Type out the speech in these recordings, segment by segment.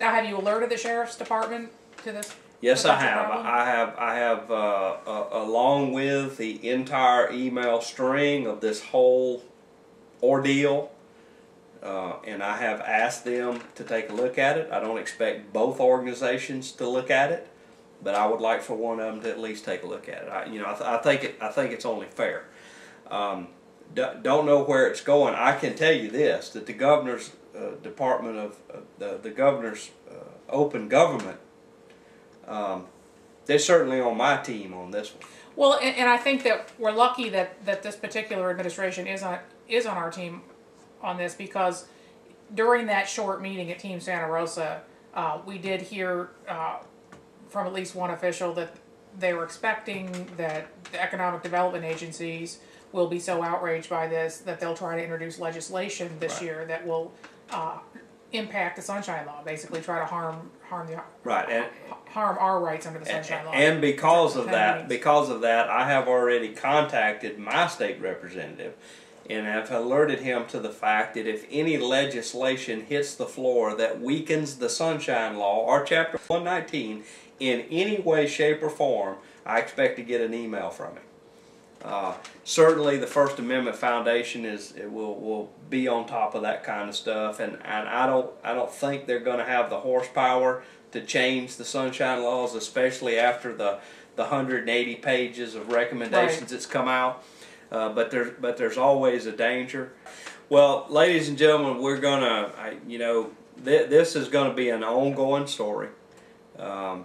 Now, have you alerted the sheriff's department to this? Yes, I have. Problem? I have, along with the entire email string of this whole ordeal, and I have asked them to take a look at it. I don't expect both organizations to look at it, but I would like for one of them to at least take a look at it. I think it's only fair. Don't know where it's going. I can tell you this: that the governor's department of the governor's open government. They're certainly on my team on this one. Well, and I think that we're lucky that this particular administration is on our team on this, because during that short meeting at Team Santa Rosa, we did hear from at least one official that they were expecting that the economic development agencies will be so outraged by this that they'll try to introduce legislation this year that will impact the Sunshine Law, basically try to harm our rights under the Sunshine Law. And because of that, I have already contacted my state representative and have alerted him to the fact that if any legislation hits the floor that weakens the Sunshine Law or Chapter 119 in any way, shape, or form, I expect to get an email from him. Certainly, the First Amendment Foundation will be on top of that kind of stuff, and I don't think they're going to have the horsepower to change the Sunshine Laws, especially after the 180 pages of recommendations that's come out. But there's always a danger. Well, ladies and gentlemen, we're gonna this is going to be an ongoing story. I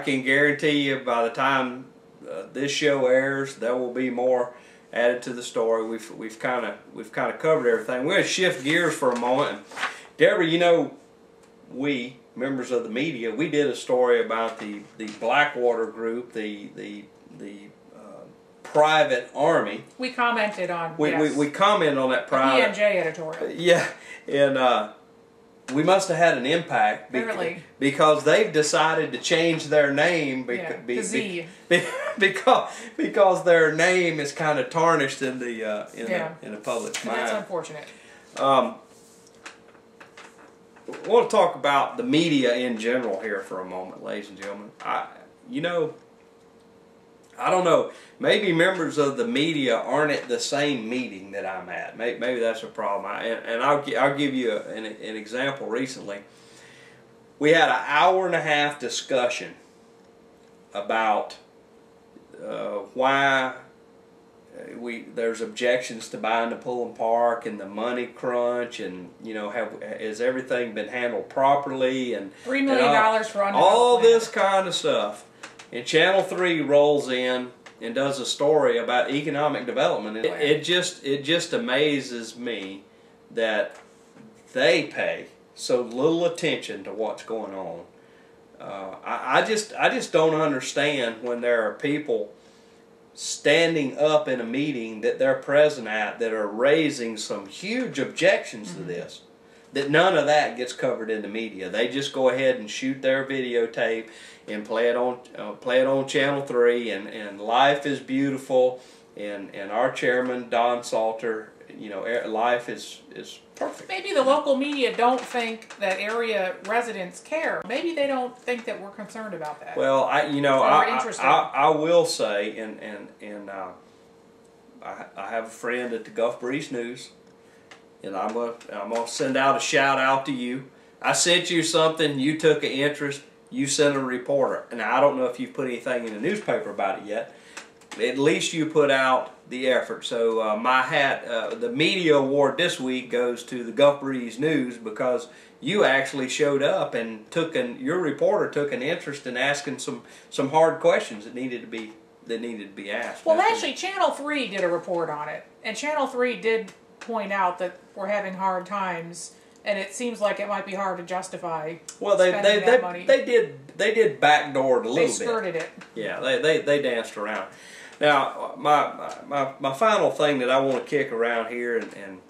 can guarantee you by the time this show airs, there will be more added to the story. We've kind of covered everything. We're going to shift gears for a moment. And Deborah, we members of the media, we did a story about the Blackwater group, the private army. We commented on we commented on that private PNJ editorial. Yeah, and we must have had an impact because they've decided to change their name because their name is kind of tarnished in the public's mind. That's unfortunate. I want to talk about the media in general here for a moment, ladies and gentlemen. I don't know. Maybe members of the media aren't at the same meeting that I'm at. Maybe that's a problem. And I'll give you an example. Recently, we had an hour-and-a-half discussion about why there's objections to buying the Pullen Park and the money crunch, and has everything been handled properly, and $3 million for all this kind of stuff. And Channel 3 rolls in and does a story about economic development. It just amazes me that they pay so little attention to what's going on. I just don't understand when there are people standing up in a meeting that they're present at that are raising some huge objections to this, that none of that gets covered in the media. They just go ahead and shoot their videotape and play it on Channel 3, and life is beautiful, and our chairman Don Salter, life is perfect. Maybe the local media don't think that area residents care. Maybe they don't think that we're concerned about that. Well, I will say, and I have a friend at the Gulf Breeze News, and I'm gonna send out a shout out to you. I sent you something, you took an interest, you sent a reporter. And I don't know if you've put anything in the newspaper about it yet. At least you put out the effort. So my hat, the media award this week goes to the Gulf Breeze News, because you actually showed up and your reporter took an interest in asking some hard questions that needed to be asked. Well, actually, Channel 3 did a report on it, and Channel 3 did point out that we're having hard times, and it seems like it might be hard to justify spending that money. They did backdoor it a little bit. They skirted it. Yeah, they danced around. Now, my final thing that I want to kick around here, and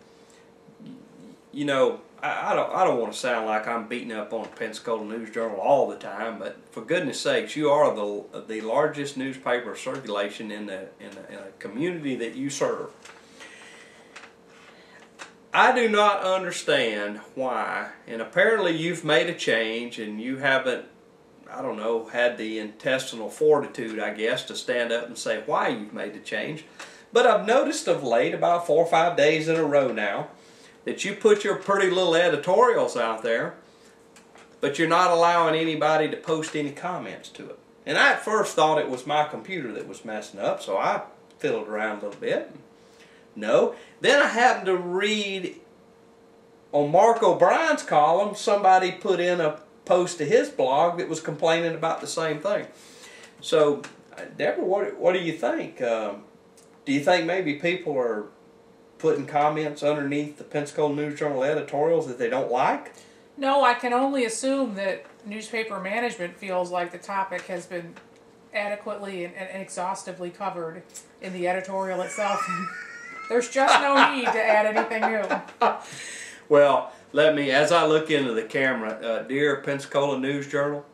I don't want to sound like I'm beating up on the Pensacola News Journal all the time, but for goodness sakes, you are the largest newspaper circulation in a community that you serve. I do not understand why, and apparently you've made a change and you haven't, I don't know, had the intestinal fortitude, I guess, to stand up and say why you've made the change. But I've noticed of late, about 4 or 5 days in a row now, that you put your pretty little editorials out there, but you're not allowing anybody to post any comments to it. And I at first thought it was my computer that was messing up, so I fiddled around a little bit. No. Then I happened to read on Mark O'Brien's column, somebody put in a post to his blog that was complaining about the same thing. So, Deborah, what do you think? Do you think maybe people are putting comments underneath the Pensacola News-Journal editorials that they don't like? No, I can only assume that newspaper management feels like the topic has been adequately and exhaustively covered in the editorial itself. There's just no need to add anything new. Well, let me, as I look into the camera, dear Pensacola News-Journal,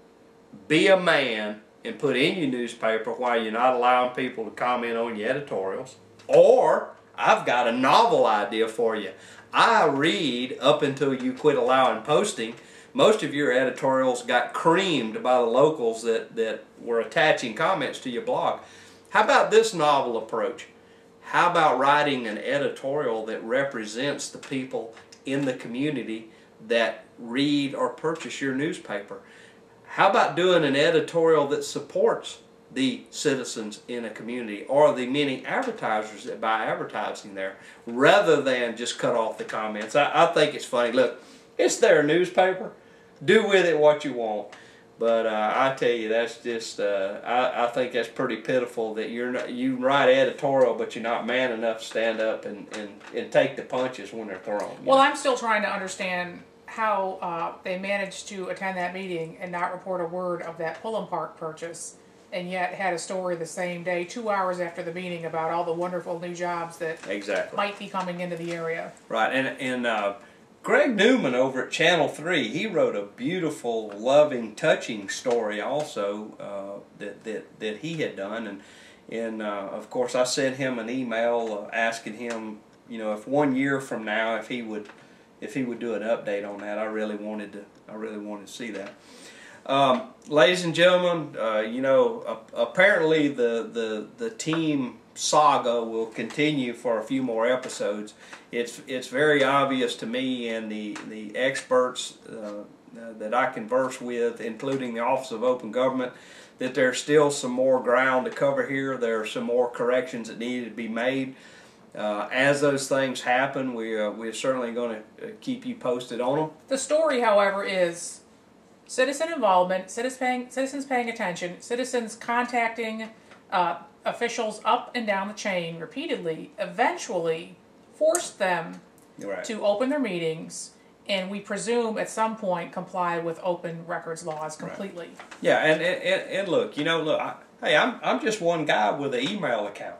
be a man and put in your newspaper why you're not allowing people to comment on your editorials. Or, I've got a novel idea for you. I read up until you quit allowing posting. Most of your editorials got creamed by the locals that were attaching comments to your blog. How about this novel approach? How about writing an editorial that represents the people in the community that read or purchase your newspaper? How about doing an editorial that supports the citizens in a community or the many advertisers that buy advertising there, rather than just cut off the comments? I think it's funny. Look, it's their newspaper. Do with it what you want. But I tell you, that's just, I think that's pretty pitiful that you write editorial, but you're not man enough to stand up and take the punches when they're thrown. Well, I'm still trying to understand how they managed to attend that meeting and not report a word of that Pullum Park purchase, and yet had a story the same day, 2 hours after the meeting, about all the wonderful new jobs that might be coming into the area. Right, and Greg Newman over at Channel 3, he wrote a beautiful, loving, touching story also that he had done, and of course I sent him an email asking him, you know, if 1 year from now if he would do an update on that. I really wanted to see that. Ladies and gentlemen, you know, apparently the team saga will continue for a few more episodes. It's very obvious to me and the experts that I converse with, including the Office of Open Government, that there's still some more ground to cover here. There are some more corrections that need to be made. As those things happen, we're certainly going to keep you posted on them. The story, however, is citizen involvement, citizens paying attention, citizens contacting officials up and down the chain repeatedly, eventually forced them to open their meetings, and we presume at some point comply with open records laws completely. Right. Yeah, and look, you know, hey, I'm just one guy with an email account.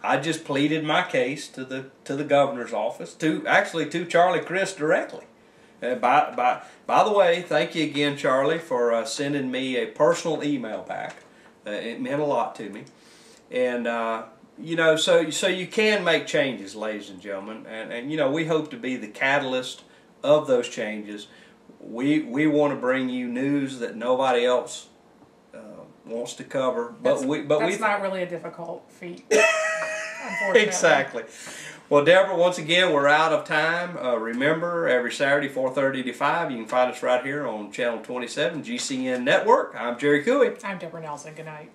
I just pleaded my case to the governor's office, actually to Charlie Crist directly. By the way, thank you again, Charlie, for sending me a personal email back. It meant a lot to me, and you know, so you can make changes, ladies and gentlemen, and you know, we hope to be the catalyst of those changes. We want to bring you news that nobody else wants to cover, but that's not really a difficult feat. Unfortunately. Exactly. Well, Deborah, once again, we're out of time. Remember, every Saturday, 4:30 to 5, you can find us right here on Channel 27, GCN Network. I'm Jerry Cooey. I'm Deborah Nelson. Good night.